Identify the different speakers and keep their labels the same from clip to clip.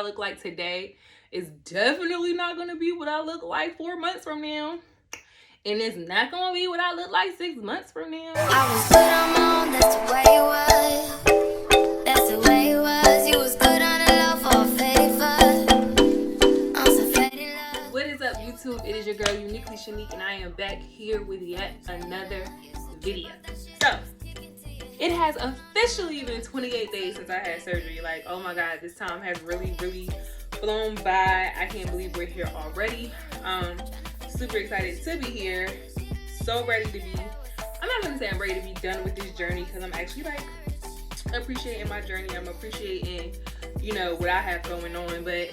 Speaker 1: I look like today is definitely not going to be what I look like 4 months from now. And it's not going to be what I look like 6 months from now.
Speaker 2: I was good on my own, that's the way it was. That's the way it was. You was good on the love for a favor. I'm so faded love.
Speaker 1: What is up, YouTube? It is your girl, Uniquely Shanique, and I am back here with yet another video. So, it has officially been 28 days since I had surgery. Like, oh my God, this time has really flown by. I can't believe we're here already. Super excited to be here. So ready to be, I'm not gonna say I'm ready to be done with this journey, because I'm actually like appreciating my journey. I'm appreciating, you know, what I have going on. But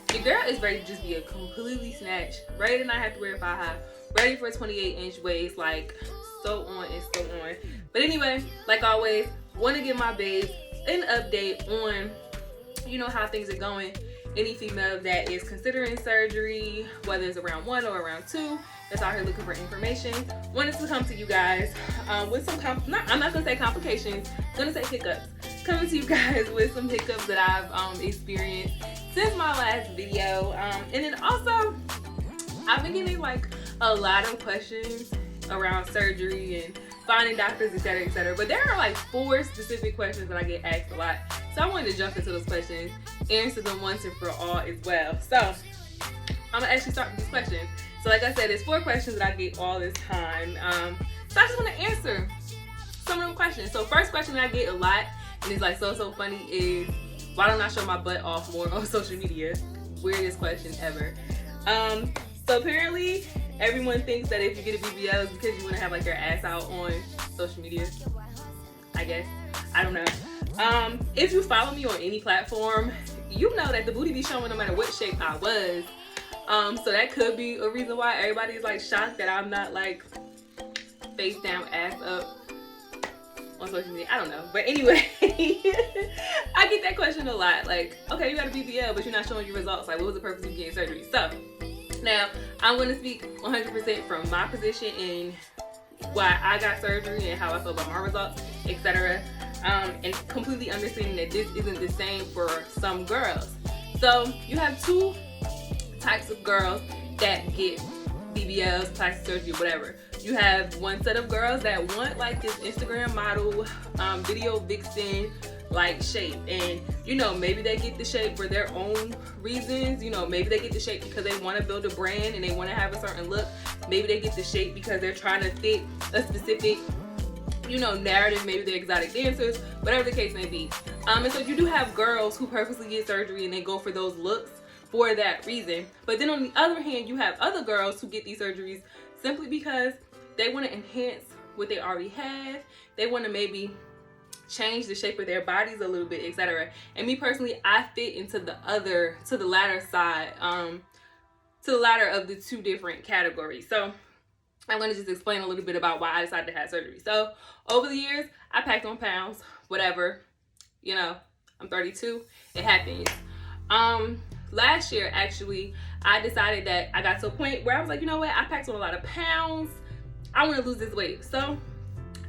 Speaker 1: the girl is ready to just be a completely snatched, ready to not have to wear a thigh high, ready for a 28-inch waist, like so on and so on. But anyway, like always, want to give my babes an update on, you know, how things are going. Any female that is considering surgery, whether it's around 1 or around 2, that's out here looking for information, wanted to come to you guys with some I'm not gonna say complications, I'm gonna say hiccups. Coming to you guys with some hiccups that I've experienced since my last video. And then also, I've been getting like a lot of questions around surgery and finding doctors, etc., etc. But there are like 4 specific questions that I get asked a lot. So I wanted to jump into those questions, answer them once and for all as well. So I'm gonna actually start with these questions. So like I said, there's 4 questions that I get all this time. So I just want to answer some of them questions. So first question that I get a lot, and it's like so funny, is why don't I show my butt off more on social media? Weirdest question ever. So apparently everyone thinks that if you get a BBL, it's because you want to have like your ass out on social media, I guess. I don't know. If you follow me on any platform, you know that the booty be showing no matter what shape I was. So that could be a reason why everybody's like shocked that I'm not like face down, ass up on social media. I don't know. But anyway, I get that question a lot. Like, okay, you got a BBL, but you're not showing your results. Like, what was the purpose of getting surgery? So now I'm going to speak 100% from my position and why I got surgery and how I feel about my results, etc. And completely understanding that this isn't the same for some girls. So you have 2 types of girls that get BBLs, plastic surgery, whatever. You have one set of girls that want like this Instagram model, video vixen like shape, and you know, maybe they get the shape for their own reasons. You know, maybe they get the shape because they want to build a brand and they want to have a certain look. Maybe they get the shape because they're trying to fit a specific, you know, narrative. Maybe they're exotic dancers, whatever the case may be. And so you do have girls who purposely get surgery and they go for those looks for that reason. But then on the other hand, you have other girls who get these surgeries simply because they want to enhance what they already have. They want to maybe change the shape of their bodies a little bit, etc. And me personally, I fit into the latter side, to the latter of the 2 different categories. So I'm going to just explain a little bit about why I decided to have surgery. So over the years, I packed on pounds, whatever, you know, I'm 32, it happens. Last year, actually, I decided that I got to a point where I was like, you know what, I packed on a lot of pounds, I want to lose this weight. So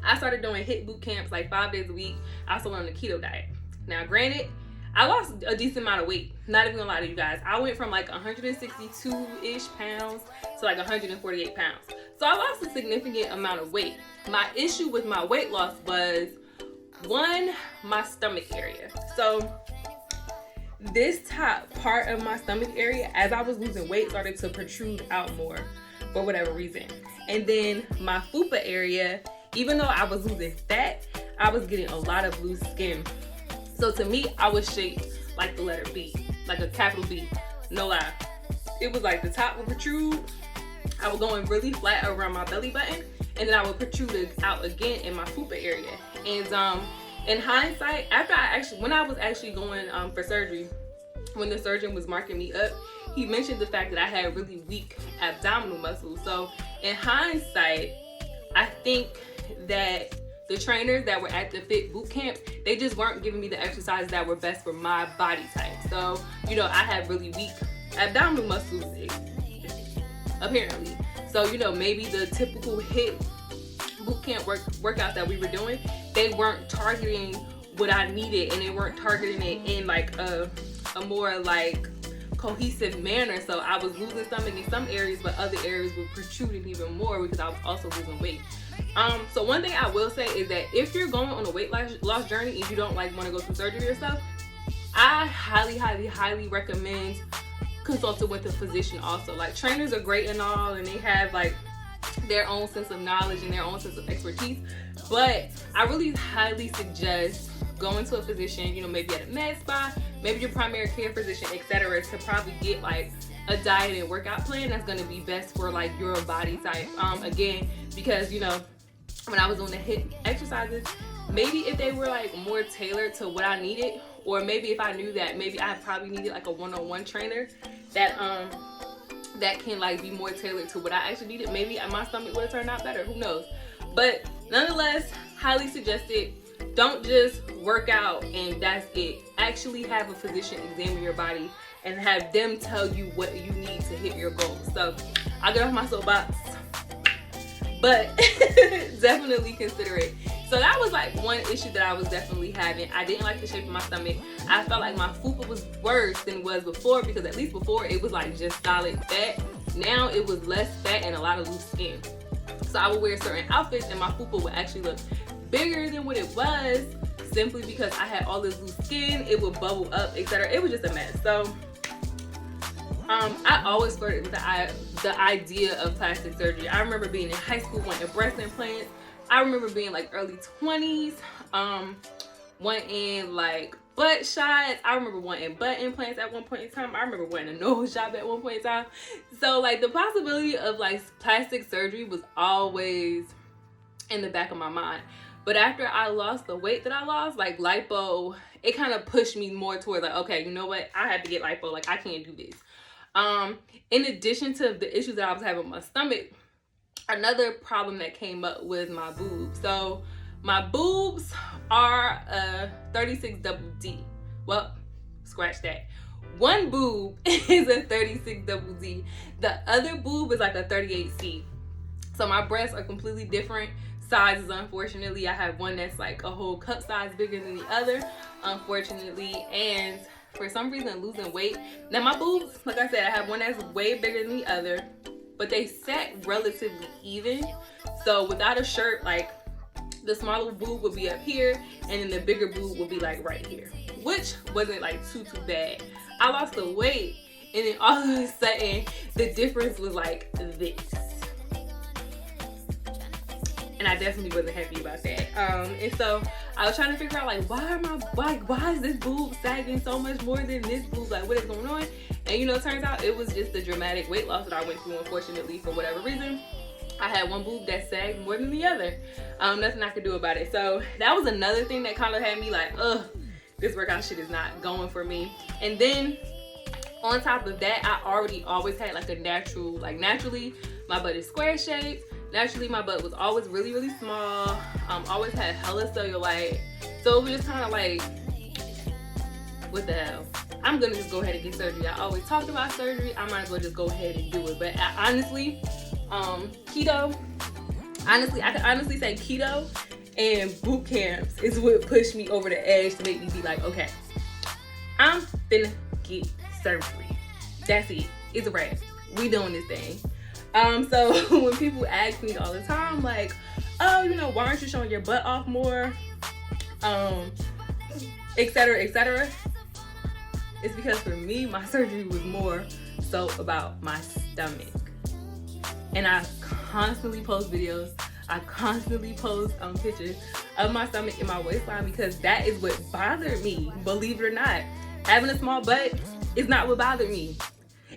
Speaker 1: I started doing HIIT boot camps like 5 days a week. I also went on the keto diet. Now, granted, I lost a decent amount of weight. Not even gonna lie to you guys. I went from like 162-ish pounds to like 148 pounds. So I lost a significant amount of weight. My issue with my weight loss was, 1, my stomach area. So this top part of my stomach area, as I was losing weight, started to protrude out more for whatever reason. And then my fupa area, even though I was losing fat, I was getting a lot of loose skin. So to me, I was shaped like the letter B, like a capital B, no lie. It was like the top would protrude, I would go in really flat around my belly button, and then I would protrude out again in my fupa area. And in hindsight, when I was actually going for surgery, when the surgeon was marking me up, he mentioned the fact that I had really weak abdominal muscles. So in hindsight, I think that the trainers that were at the fit boot camp, they just weren't giving me the exercises that were best for my body type. So, you know, I had really weak abdominal muscles, apparently. So, you know, maybe the typical HIIT boot camp workouts that we were doing, they weren't targeting what I needed, and they weren't targeting it in like a a more like cohesive manner. So I was losing stomach in some areas, but other areas were protruding even more because I was also losing weight. So one thing I will say is that if you're going on a weight loss journey and you don't like want to go through surgery yourself, I highly recommend consulting with a physician also. Like, trainers are great and all, and they have like their own sense of knowledge and their own sense of expertise, but I really highly suggest going to a physician, you know, maybe at a med spa, maybe your primary care physician, etc., to probably get like a diet and workout plan that's going to be best for like your body type. Again, because you know, when I was doing the HIIT exercises, maybe if they were like more tailored to what I needed, or maybe if I knew that maybe I probably needed like a one-on-one trainer that that can like be more tailored to what I actually needed, maybe my stomach would have turned out better, who knows. But nonetheless, highly suggested. Don't just work out and that's it. Actually have a physician examine your body and have them tell you what you need to hit your goals. So I'll get off my soapbox, but definitely consider it. So that was like one issue that I was definitely having. I didn't like the shape of my stomach. I felt like my fupa was worse than it was before, because at least before it was like just solid fat. Now it was less fat and a lot of loose skin. So I would wear certain outfits and my fupa would actually look bigger than what it was, simply because I had all this loose skin. It would bubble up, etc. It was just a mess. So I always flirted with the idea of plastic surgery. I remember being in high school wanting breast implants. I remember being like early 20s, wanting like butt shots. I remember wanting butt implants at one point in time. I remember wanting a nose job at one point in time. So like the possibility of like plastic surgery was always in the back of my mind. But after I lost the weight that I lost, like lipo, it kind of pushed me more towards like, okay, you know what? I have to get lipo. Like, I can't do this. In addition to the issues that I was having with my stomach, another problem that came up was my boobs. So my boobs are a 36 double D. Well, scratch that. One boob is a 36 double D. The other boob is like a 38C. So my breasts are completely different sizes, unfortunately. I have one that's like a whole cup size bigger than the other, unfortunately. And for some reason, losing weight. Now my boobs, like I said, I have one that's way bigger than the other, but they sat relatively even. So without a shirt, like the smaller boob would be up here and then the bigger boob would be like right here, which wasn't like too bad. I lost the weight and then all of a sudden the difference was like this. And I definitely wasn't happy about that. And so I was trying to figure out like, why is this boob sagging so much more than this boob? Like, what is going on? And you know, it turns out it was just the dramatic weight loss that I went through, unfortunately, for whatever reason. I had one boob that sagged more than the other. Nothing I could do about it. So that was another thing that kind of had me like, ugh, this workout shit is not going for me. And then on top of that, I always had like a naturally, my butt is square shaped. Naturally, my butt was always really small. Always had hella cellulite. So it was just kind of like, what the hell? I'm gonna just go ahead and get surgery. I always talked about surgery. I might as well just go ahead and do it. But honestly, keto. Honestly, I can honestly say keto and boot camps is what pushed me over the edge to make me be like, okay, I'm finna get surgery. That's it. It's a wrap. We doing this thing. So when people ask me all the time, like, oh, you know, why aren't you showing your butt off more? Etc. It's because for me, my surgery was more so about my stomach. And I constantly post videos. I constantly post pictures of my stomach and my waistline because that is what bothered me. Believe it or not, having a small butt is not what bothered me.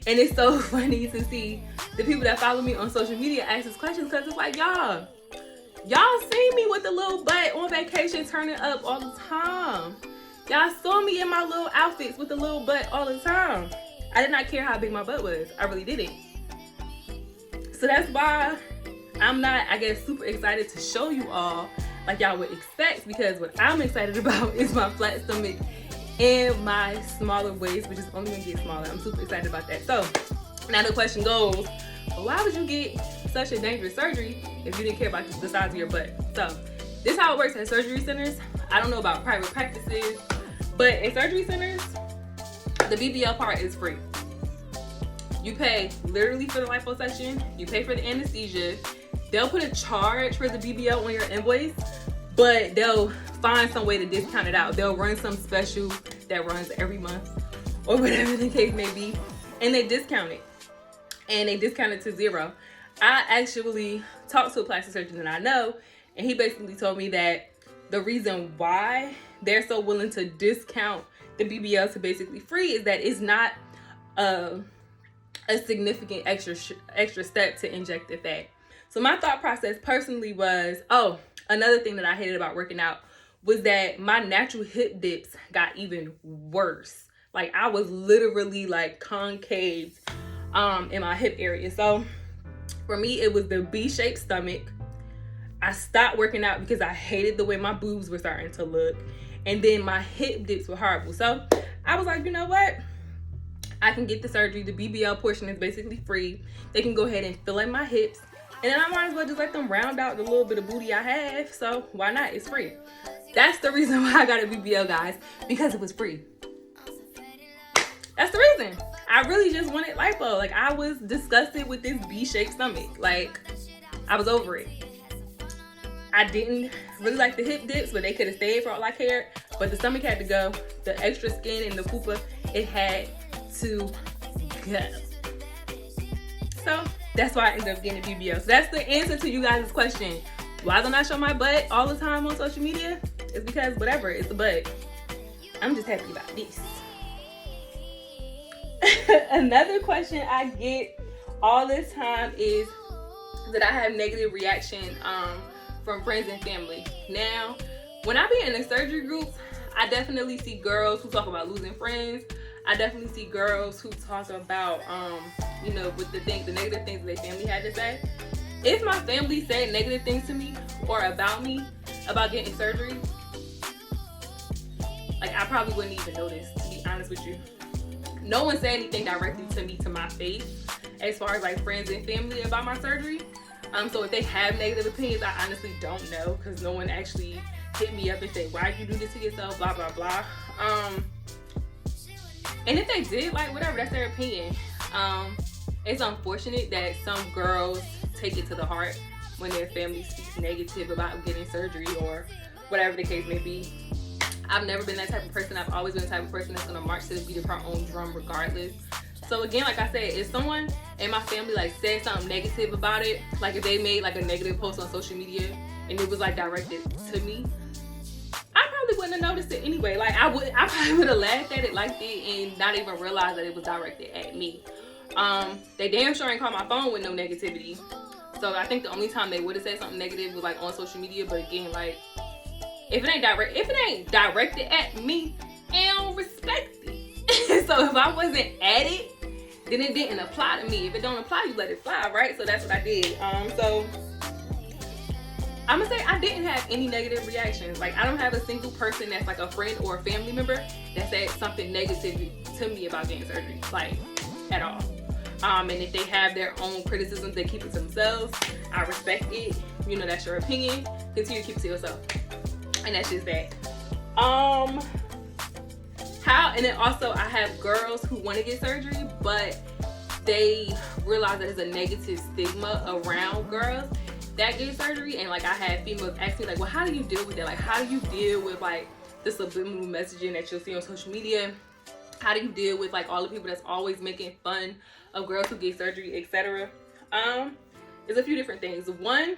Speaker 1: And it's so funny to see the people that follow me on social media ask this question, because it's like, y'all see me with the little butt on vacation turning up all the time. Y'all saw me in my little outfits with the little butt all the time. I did not care how big my butt was. I really didn't. So that's why I'm not, I guess, super excited to show you all like y'all would expect, because what I'm excited about is my flat stomach and my smaller waist, which is only gonna get smaller. I'm super excited about that. So now the question goes, well, why would you get such a dangerous surgery if you didn't care about the size of your butt? So this is how it works at surgery centers. I don't know about private practices, but in surgery centers, The BBL part is free. You pay literally for the liposuction, you pay for the anesthesia. They'll put a charge for the BBL on your invoice, but they'll find some way to discount it out. They'll run some special that runs every month or whatever the case may be, and they discount it. And they discount it to $0. I actually talked to a plastic surgeon that I know, and he basically told me that the reason why they're so willing to discount the BBL to basically free is that it's not a significant extra step to inject the fat. So my thought process personally was, oh, another thing that I hated about working out was that my natural hip dips got even worse. Like I was literally like concave in my hip area. So for me, it was the B-shaped stomach. I stopped working out because I hated the way my boobs were starting to look. And then my hip dips were horrible. So I was like, you know what? I can get the surgery. The BBL portion is basically free. They can go ahead and fill in my hips. And then I might as well just let them round out the little bit of booty I have. So why not? It's free. That's the reason why I got a BBL, guys. Because it was free. That's the reason. I really just wanted lipo. Like, I was disgusted with this B-shaped stomach. Like, I was over it. I didn't really like the hip dips, but they could have stayed for all I cared. But the stomach had to go. The extra skin and the fupa, it had to go. So that's why I ended up getting a BBL. So that's the answer to you guys' question. Why don't I show my butt all the time on social media? It's because whatever, it's a butt. I'm just happy about this. Another question I get all the time is that I have negative reaction from friends and family. Now, when I be in the surgery groups, I definitely see girls who talk about losing friends. I definitely see girls who talk about, with the negative things that their family had to say. If my family said negative things to me or about me, about getting surgery, like I probably wouldn't even notice, to be honest with you. No one said anything directly to me to my face as far as like friends and family about my surgery. So if they have negative opinions, I honestly don't know because no one actually hit me up and said, why'd you do this to yourself, blah, blah, blah. And if they did, like whatever, that's their opinion. It's unfortunate that some girls take it to the heart when their family speaks negative about getting surgery or whatever the case may be. I've never been that type of person. I've always been the type of person that's gonna march to the beat of her own drum regardless. So again, like I said, if someone in my family like said something negative about it, like if they made like a negative post on social media and it was like directed to me, I probably wouldn't have noticed it anyway. Like I probably would have laughed at it like that and not even realize that it was directed at me. They damn sure ain't called my phone with no negativity. So I think the only time they would have said something negative was like on social media. But again, like if it ain't directed at me, I don't respect it. So if I wasn't at it, then it didn't apply to me. If it don't apply, you let it fly, right? So that's what I did. So I'm gonna say I didn't have any negative reactions. Like I don't have a single person that's like a friend or a family member that said something negative to me about getting surgery, like at all. And if they have their own criticisms, they keep it to themselves. I respect it. You know, that's your opinion. Continue to keep it to yourself. And that's just that. And then also I have girls who want to get surgery, but they realize that there's a negative stigma around girls that get surgery. And like I had females ask me like, well, how do you deal with that? Like, how do you deal with like the subliminal messaging that you'll see on social media? How do you deal with like all the people that's always making fun of girls who get surgery, etc.? There's a few different things. One,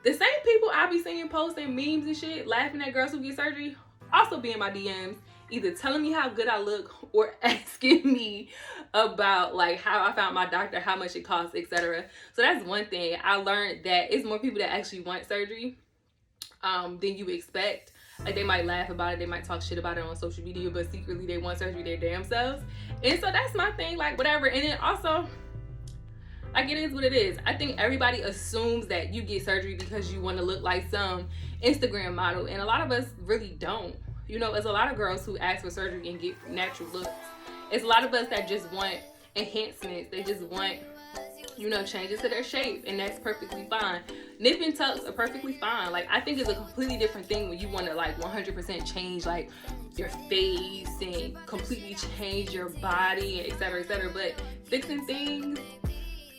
Speaker 1: the same people I be seeing posting memes and shit, laughing at girls who get surgery, also be in my DMs, either telling me how good I look or asking me about like how I found my doctor, how much it costs, etc. So that's one thing. I learned that it's more people that actually want surgery than you expect. Like they might laugh about it, they might talk shit about it on social media, but secretly they want surgery their damn selves. And so that's my thing, like whatever. And then also, like it is what it is. I think everybody assumes that you get surgery because you want to look like some Instagram model, and a lot of us really don't. You know, there's a lot of girls who ask for surgery and get natural looks. It's a lot of us that just want enhancements. They just want, you know, changes to their shape, and that's perfectly fine. Nip and tucks are perfectly fine. Like, I think it's a completely different thing when you want to like 100% change like your face and completely change your body, etc., etc. But fixing things,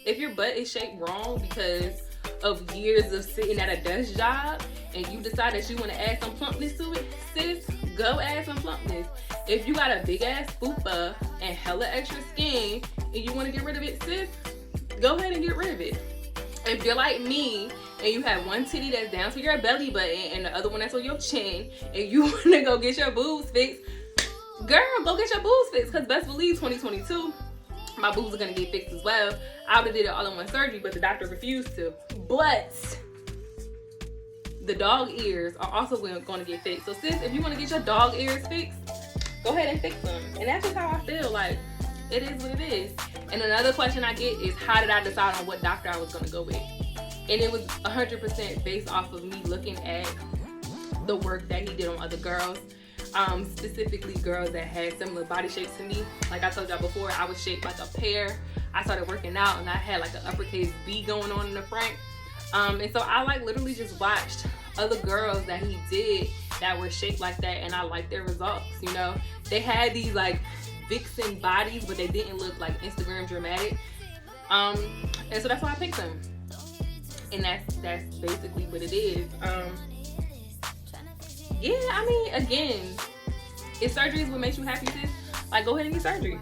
Speaker 1: if your butt is shaped wrong because of years of sitting at a desk job and you decide that you want to add some plumpness to it, sis, go add some plumpness. If you got a big ass fupa and hella extra skin and you want to get rid of it, sis, go ahead and get rid of it. If you're like me and you have one titty that's down to your belly button and the other one that's on your chin and you want to go get your boobs fixed, girl, go get your boobs fixed, because best believe 2022, my boobs are going to get fixed as well. I would have did it all in one surgery, but the doctor refused to. But the dog ears are also going to get fixed. So sis, if you want to get your dog ears fixed, go ahead and fix them. And that's just how I feel. Like, it is what it is. And another question I get is, how did I decide on what doctor I was going to go with? And it was 100% based off of me looking at the work that he did on other girls. Specifically girls that had similar body shapes to me. Like I told y'all before, I was shaped like a pear. I started working out and I had like an uppercase V going on in the front. And so I like literally just watched other girls that he did that were shaped like that, and I liked their results. You know, they had these like vixen bodies, but they didn't look like Instagram dramatic. And so that's why I picked them. And that's basically what it is. Yeah, I mean, again, if surgery is what makes you happy, sis, like, go ahead and get surgery.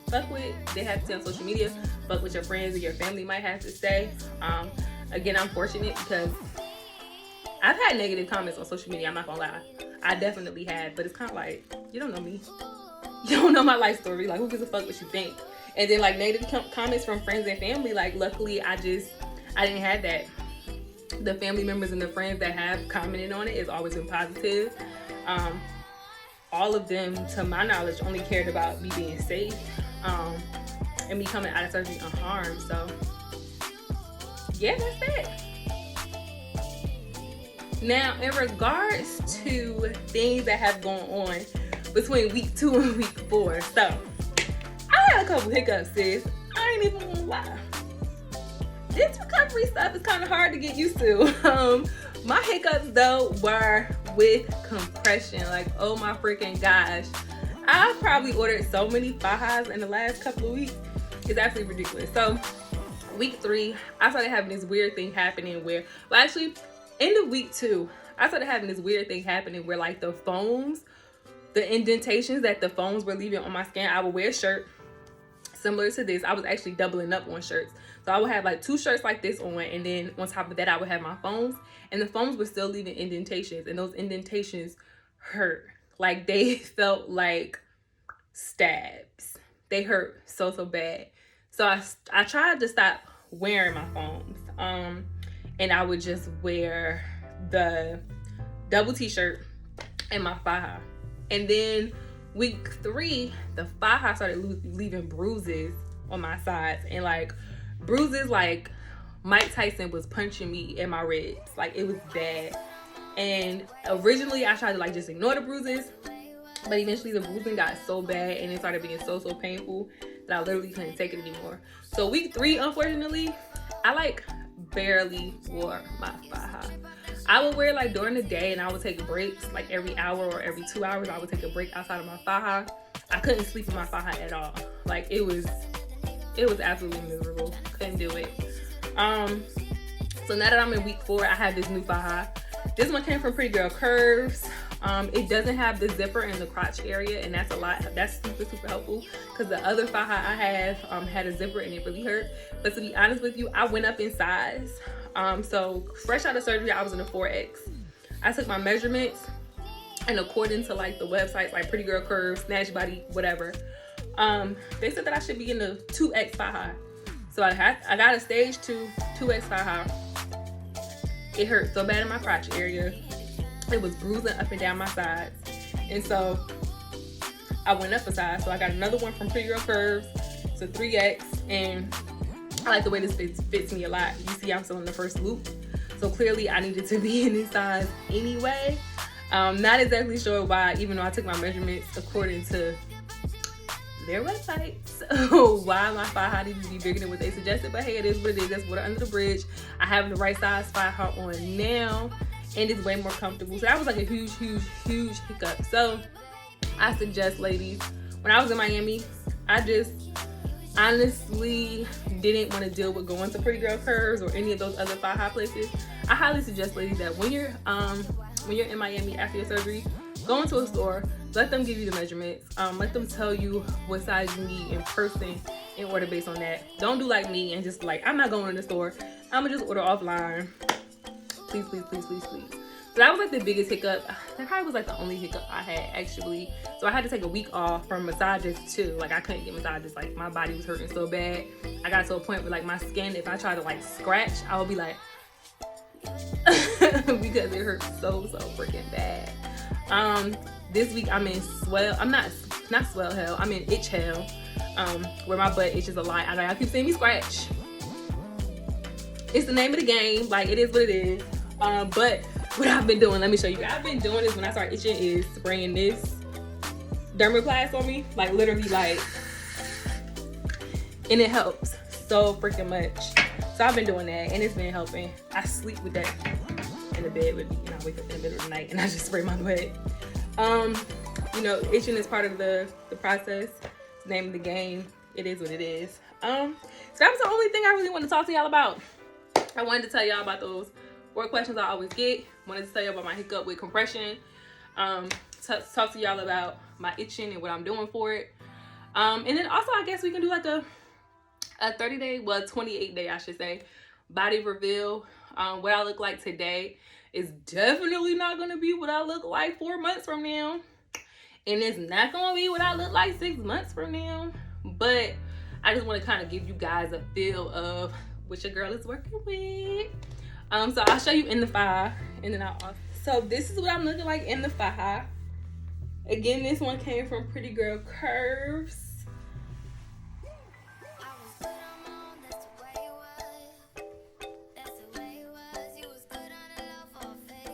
Speaker 1: Fuck what they have to say on social media. Fuck what your friends or your family might have to say. Again, I'm fortunate because I've had negative comments on social media. I'm not gonna lie. I definitely have, but it's kind of like, you don't know me. You don't know my life story. Like, who gives a fuck what you think? And then like negative comments from friends and family, like luckily I didn't have that. The family members and the friends that have commented on it has always been positive. All of them, to my knowledge, only cared about me being safe and me coming out of surgery unharmed. So yeah, that's it. Now, in regards to things that have gone on between week 2 and week 4, so I had a couple hiccups, sis. I ain't even gonna lie. This recovery stuff is kind of hard to get used to. My hiccups though were with compression. Like, oh my freaking gosh, I've probably ordered so many fajas in the last couple of weeks. It's absolutely ridiculous. So week 3, I started having this weird thing happening where, well, actually end of week 2, I started having this weird thing happening where like the foams, the indentations that the foams were leaving on my skin, I would wear a shirt similar to this. I was actually doubling up on shirts. So I would have like 2 shirts like this on, and then on top of that I would have my foams, and the foams were still leaving indentations, and those indentations hurt. Like, they felt like stabs. They hurt so bad. So I tried to stop wearing my foams, and I would just wear the double t-shirt and my faja. And then week 3, the faja started leaving bruises on my sides, and like bruises like Mike Tyson was punching me in my ribs. Like, it was bad. And originally I tried to like just ignore the bruises, but eventually the bruising got so bad and it started being so painful that I literally couldn't take it anymore. So week 3, unfortunately, I like barely wore my faja. I would wear like during the day, and I would take breaks like every hour or every 2 hours. I would take a break outside of my faja. I couldn't sleep in my faja at all. Like, it was absolutely miserable. Couldn't do it. So now that I'm in week 4, I have this new faja. This one came from Pretty Girl Curves. It doesn't have the zipper in the crotch area, and that's a lot. That's super helpful, because the other faja I have had a zipper and it really hurt. But to be honest with you, I went up in size. So fresh out of surgery, I was in a 4X. I took my measurements, and according to like the websites like Pretty Girl Curves, Snatch Body, whatever, they said that I should be in the 2X faja. So I got a stage 2X faja. It hurt so bad in my crotch area. It was bruising up and down my sides. And so I went up a size. So I got another one from Pretty Girl Curves. It's a 3X. And I like the way this fits me a lot. You see, I'm still in the first loop. So clearly I needed to be in this size anyway. Not exactly sure why, even though I took my measurements according to their website. So why my thigh high needs to be bigger than what they suggested, but hey, it is what it is. That's water under the bridge. I have the right size thigh high on now, and it's way more comfortable. So that was like a huge hiccup. So I suggest, ladies, when I was in Miami, I just honestly didn't want to deal with going to Pretty Girl Curves or any of those other thigh high places. I highly suggest, ladies, that when you're in Miami after your surgery, go into a store, let them give you the measurements, let them tell you what size you need in person and order based on that. Don't do like me and just like, I'm not going to the store, I'm gonna just order offline. Please. So that was like the biggest hiccup. That probably was like the only hiccup I had, actually. So I had to take a week off from massages too. Like I couldn't get massages, like my body was hurting so bad. I got to a point where like my skin, if I tried to like scratch, I would be like because it hurt so freaking bad. This week I'm in I'm not swell hell, I'm in itch hell, where my butt itches a lot. I know y'all keep seeing me scratch. It's the name of the game, like it is what it is. But what I've been doing, let me show you. I've been doing this when I start itching is spraying this Dermaplast on me, like literally, like, and it helps so freaking much. So I've been doing that and it's been helping. I sleep with that in the bed with me, and I wake up in the middle of the night and I just spray my butt. You know, itching is part of the process. It's the name of the game. It is what it is. So that was the only thing I really want to talk to y'all about. I wanted to tell y'all about those 4 questions I always get. Wanted to tell y'all about my hiccup with compression. Talk to y'all about my itching and what I'm doing for it. And then also, I guess we can do like a 30-day, well, 28-day, I should say, body reveal. What I look like today is definitely not going to be what I look like 4 months from now. And it's not going to be what I look like 6 months from now. But I just want to kind of give you guys a feel of what your girl is working with. So I'll show you in the thigh, and then so this is what I'm looking like in the thigh. Again, this one came from Pretty Girl Curves.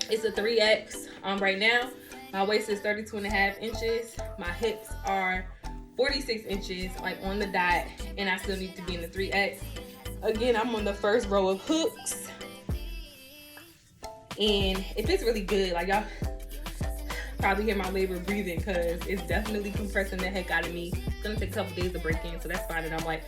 Speaker 1: It's a 3X. Right now, my waist is 32.5 inches. My hips are 46 inches, like on the dot, and I still need to be in the 3X. Again, I'm on the first row of hooks, and it fits really good. Like y'all probably hear my labor breathing because it's definitely compressing the heck out of me. It's gonna take a couple days to break in, so that's fine. And I'm like,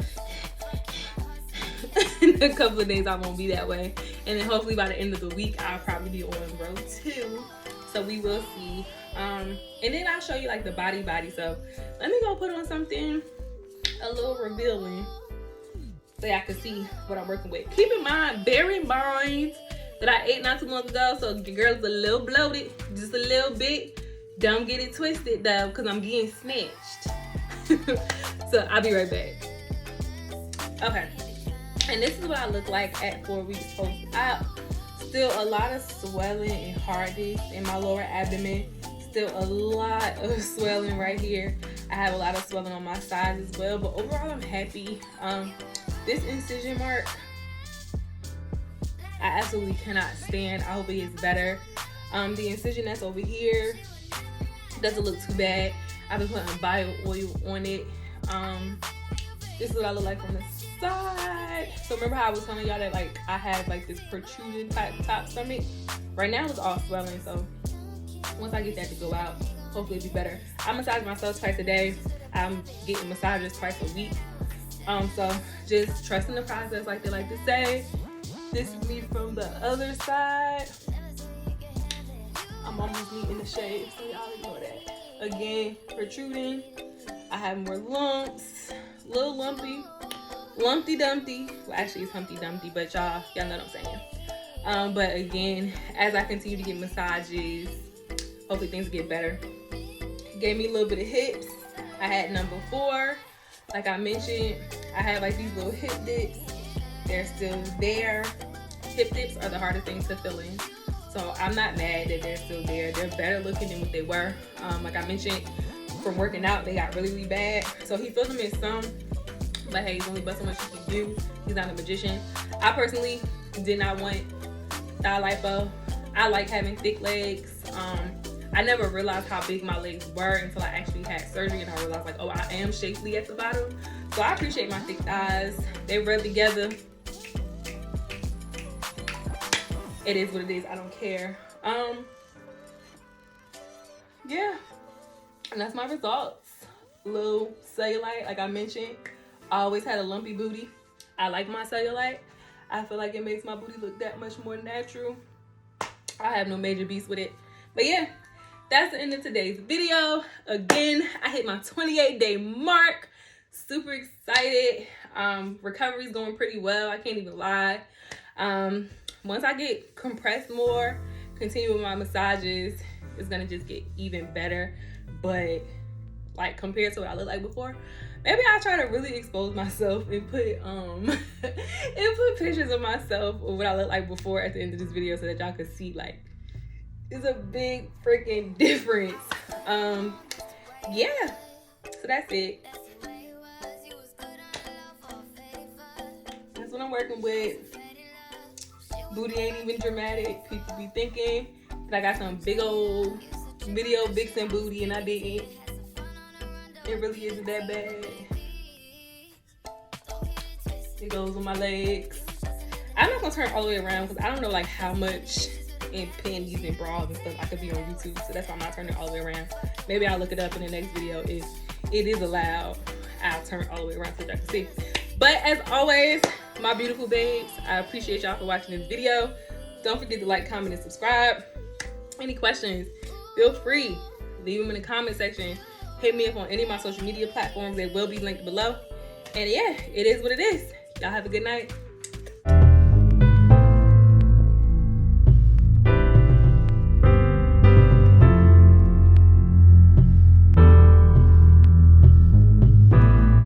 Speaker 1: in a couple of days I won't be that way, and then hopefully by the end of the week I'll probably be on row 2. So we will see. And then I'll show you like the body. So let me go put on something a little revealing so y'all can see what I'm working with. Keep in mind, bear in mind that I ate not too long ago, so your girl's a little bloated, just a little bit. Don't get it twisted though, because I'm getting snatched. So I'll be right back. Okay, and this is what I look like at 4 weeks post-op. Still a lot of swelling and hardness in my lower abdomen. Still a lot of swelling right here. I have a lot of swelling on my side as well, but overall I'm happy. This incision mark, I absolutely cannot stand. I hope it gets better. The incision that's over here doesn't look too bad. I've been putting bio oil on it. This is what I look like from the side. So remember how I was telling y'all that like I have like this protruding type top stomach? Right now it's all swelling, so once I get that to go out, hopefully it'll be better. I massage myself twice a day. I'm getting massages twice a week. So just trust in the process, like they like to say. This is me from the other side. I'm almost neat in the shade, so y'all ignore that. Again, protruding. I have more lumps, little lumpy, Lumpty Dumpty. Well, actually it's Humpty Dumpty, but y'all know what I'm saying. But again, as I continue to get massages, hopefully things get better. Gave me a little bit of hips. I had number 4. Like I mentioned, I have like these little hip dips. They're still there. Hip dips are the hardest things to fill in. So I'm not mad that they're still there. They're better looking than what they were. Like I mentioned, from working out, they got really bad. So he filled them in some, but hey, he's only but so much he can do. He's not a magician. I personally did not want thigh lipo. I like having thick legs. I never realized how big my legs were until I actually had surgery, and I realized like, oh, I am shapely at the bottom. So I appreciate my thick thighs. They rub together. It is what it is. I don't care. Yeah, and that's my results. Little cellulite, like I mentioned. I always had a lumpy booty. I like my cellulite. I feel like it makes my booty look that much more natural. I have no major beefs with it. But yeah, that's the end of today's video. Again, I hit my 28-day mark. Super excited. Recovery's going pretty well. I can't even lie. Once I get compressed more, continue with my massages, it's gonna just get even better. But like compared to what I looked like before, maybe I'll try to really expose myself and put pictures of myself or what I look like before at the end of this video so that y'all can see like it's a big freaking difference. Yeah, so that's it. That's what I'm working with. Booty ain't even dramatic. People be thinking that I got some big old video vixen booty and I didn't. It really isn't that bad. It goes on my legs. I'm not gonna turn all the way around because I don't know like how much in panties and bras and stuff I could be on YouTube, so that's why I'm not turning it all the way around. Maybe I'll look it up in the next video. If it is allowed, I'll turn it all the way around so y'all can see. But as always, my beautiful babes, I appreciate y'all for watching this video. Don't forget to like, comment, and subscribe. Any questions, feel free, leave them in the comment section. Hit me up on any of my social media platforms. They will be linked below. And yeah, it is what it is. Y'all have a good night.